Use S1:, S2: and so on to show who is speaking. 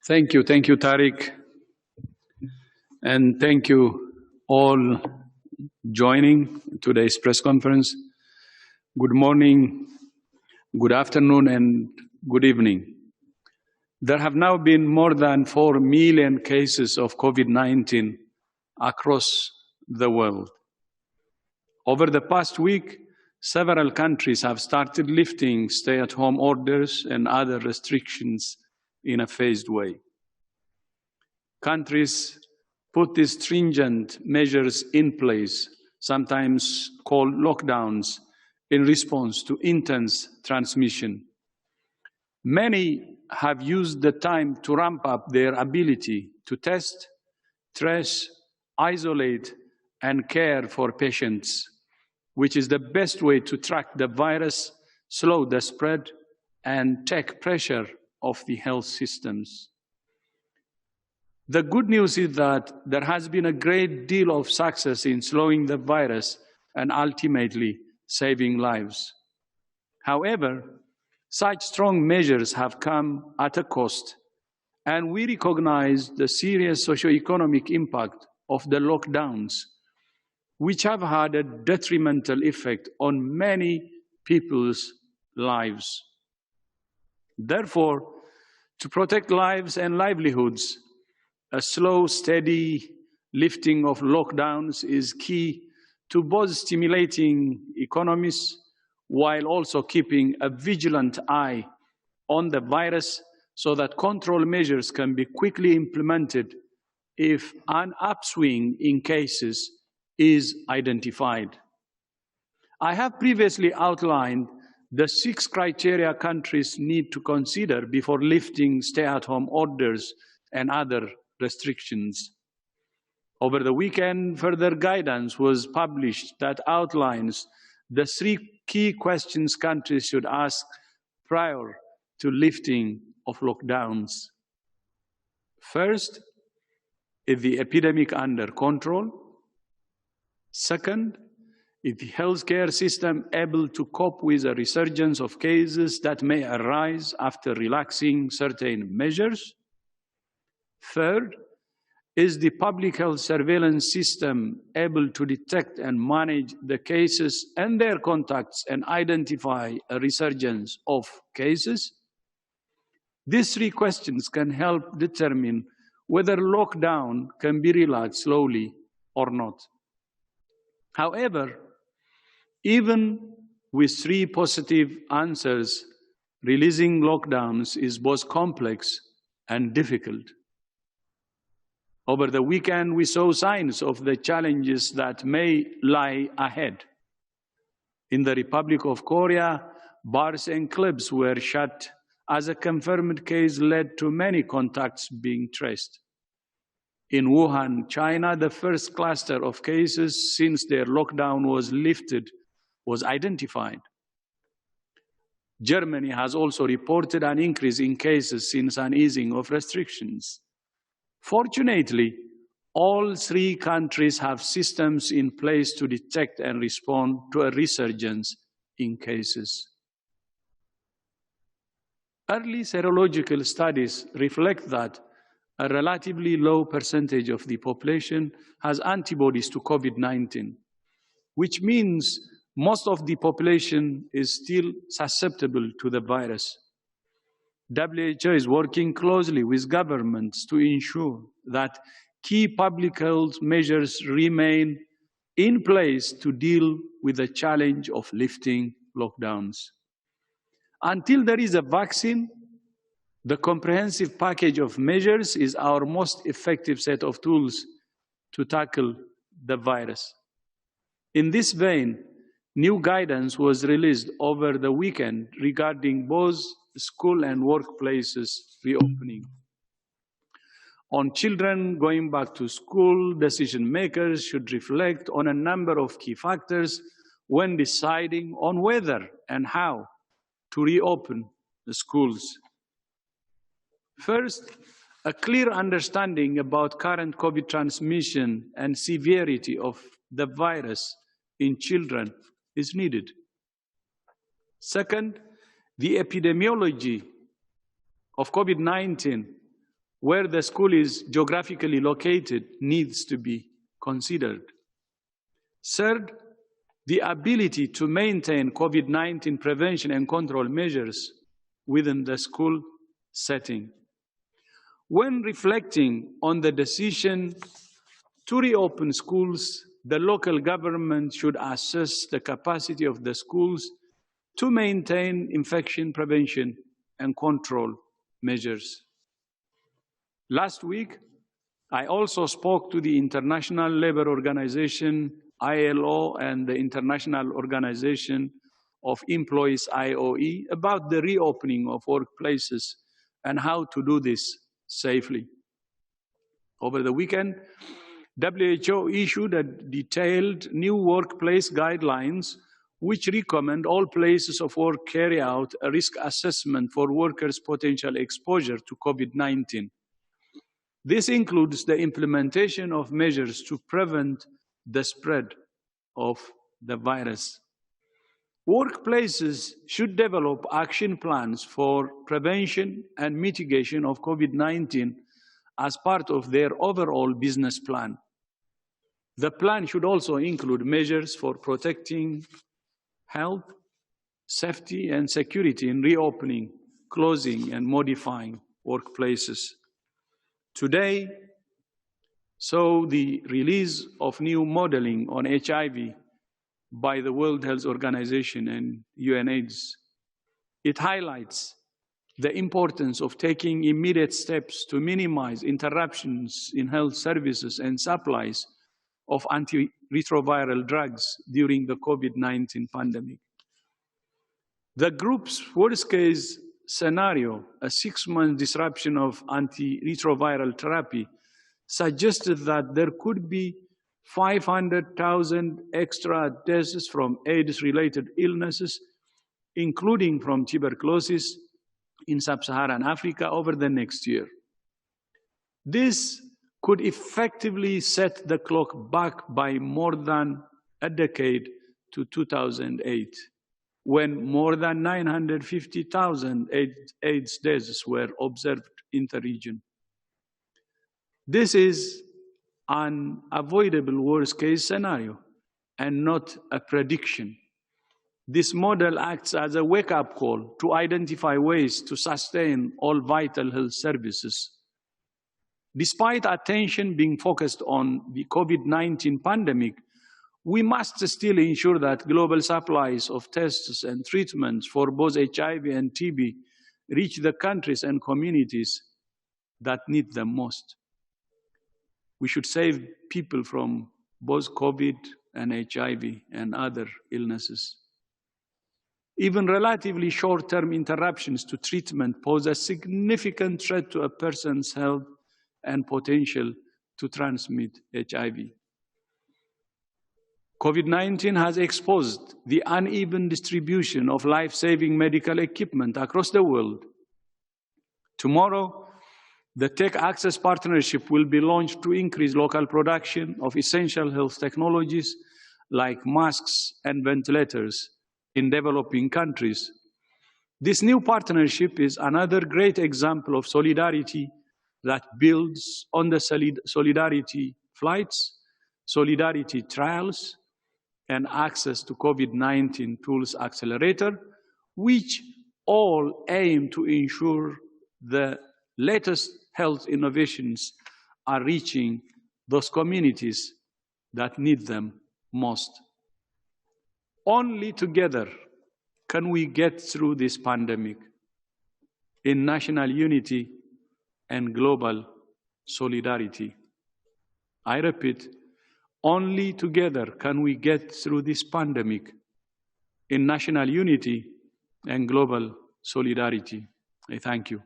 S1: Thank you, Tariq, and thank you all joining today's press conference. Good morning, good afternoon, and good evening. There have now been more than 4 million cases of COVID-19 across the world. Over the past week, several countries have started lifting stay-at-home orders and other restrictions in a phased way. Countries put these stringent measures in place, sometimes called lockdowns, in response to intense transmission. Many have used the time to ramp up their ability to test, trace, isolate, and care for patients, which is the best way to track the virus, slow the spread, and take pressure off the health systems. The good news is that there has been a great deal of success in slowing the virus and ultimately saving lives. However, such strong measures have come at a cost, and we recognize the serious socioeconomic impact of the lockdowns, which have had a detrimental effect on many people's lives. Therefore, to protect lives and livelihoods, a slow, steady lifting of lockdowns is key to both stimulating economies while also keeping a vigilant eye on the virus so that control measures can be quickly implemented if an upswing in cases is identified. I have previously outlined the 6 criteria countries need to consider before lifting stay-at-home orders and other restrictions. Over the weekend, further guidance was published that outlines the 3 key questions countries should ask prior to lifting of lockdowns. First, is the epidemic under control? Second, is the healthcare system able to cope with a resurgence of cases that may arise after relaxing certain measures? Third, is the public health surveillance system able to detect and manage the cases and their contacts and identify a resurgence of cases? These 3 questions can help determine whether lockdown can be relaxed slowly or not. However, even with 3 positive answers, releasing lockdowns is both complex and difficult. Over the weekend, we saw signs of the challenges that may lie ahead. In the Republic of Korea, bars and clubs were shut as a confirmed case led to many contacts being traced. In Wuhan, China, the first cluster of cases since their lockdown was lifted was identified. Germany has also reported an increase in cases since an easing of restrictions. Fortunately, all 3 countries have systems in place to detect and respond to a resurgence in cases. Early serological studies reflect that a relatively low percentage of the population has antibodies to COVID-19, which means most of the population is still susceptible to the virus. WHO is working closely with governments to ensure that key public health measures remain in place to deal with the challenge of lifting lockdowns. Until there is a vaccine, the comprehensive package of measures is our most effective set of tools to tackle the virus. In this vein, new guidance was released over the weekend regarding both school and workplaces reopening. On children going back to school, decision makers should reflect on a number of key factors when deciding on whether and how to reopen the schools. First, a clear understanding about current COVID transmission and severity of the virus in children is needed. Second, the epidemiology of COVID-19 where the school is geographically located needs to be considered. Third, the ability to maintain COVID-19 prevention and control measures within the school setting. When reflecting on the decision to reopen schools, the local government should assess the capacity of the schools to maintain infection prevention and control measures. Last week, I also spoke to the International Labour Organization, ILO, and the International Organization of Employees, IOE, about the reopening of workplaces and how to do this safely. Over the weekend, WHO issued a detailed new workplace guidelines which recommend all places of work carry out a risk assessment for workers' potential exposure to COVID-19. This includes the implementation of measures to prevent the spread of the virus. Workplaces should develop action plans for prevention and mitigation of COVID-19 as part of their overall business plan. The plan should also include measures for protecting health, safety, and security in reopening, closing, and modifying workplaces. Today saw the release of new modeling on HIV by the World Health Organization and UNAIDS. It highlights the importance of taking immediate steps to minimize interruptions in health services and supplies of antiretroviral drugs during the COVID-19 pandemic. The group's worst-case scenario, a 6-month disruption of antiretroviral therapy, suggested that there could be 500,000 extra deaths from AIDS-related illnesses, including from tuberculosis, in sub-Saharan Africa over the next year. This could effectively set the clock back by more than a decade to 2008, when more than 950,000 AIDS deaths were observed in the region. This is an avoidable worst-case scenario and not a prediction. This model acts as a wake-up call to identify ways to sustain all vital health services. Despite attention being focused on the COVID-19 pandemic, we must still ensure that global supplies of tests and treatments for both HIV and TB reach the countries and communities that need them most. We should save people from both COVID and HIV and other illnesses. Even relatively short-term interruptions to treatment pose a significant threat to a person's health and potential to transmit HIV. COVID-19 has exposed the uneven distribution of life-saving medical equipment across the world. Tomorrow, the Tech Access Partnership will be launched to increase local production of essential health technologies like masks and ventilators in developing countries. This new partnership is another great example of solidarity that builds on the solidarity flights, solidarity trials, and access to COVID-19 tools accelerator, which all aim to ensure the latest health innovations are reaching those communities that need them most. Only together can we get through this pandemic in national unity and global solidarity. I repeat, only together can we get through this pandemic in national unity and global solidarity. I thank you.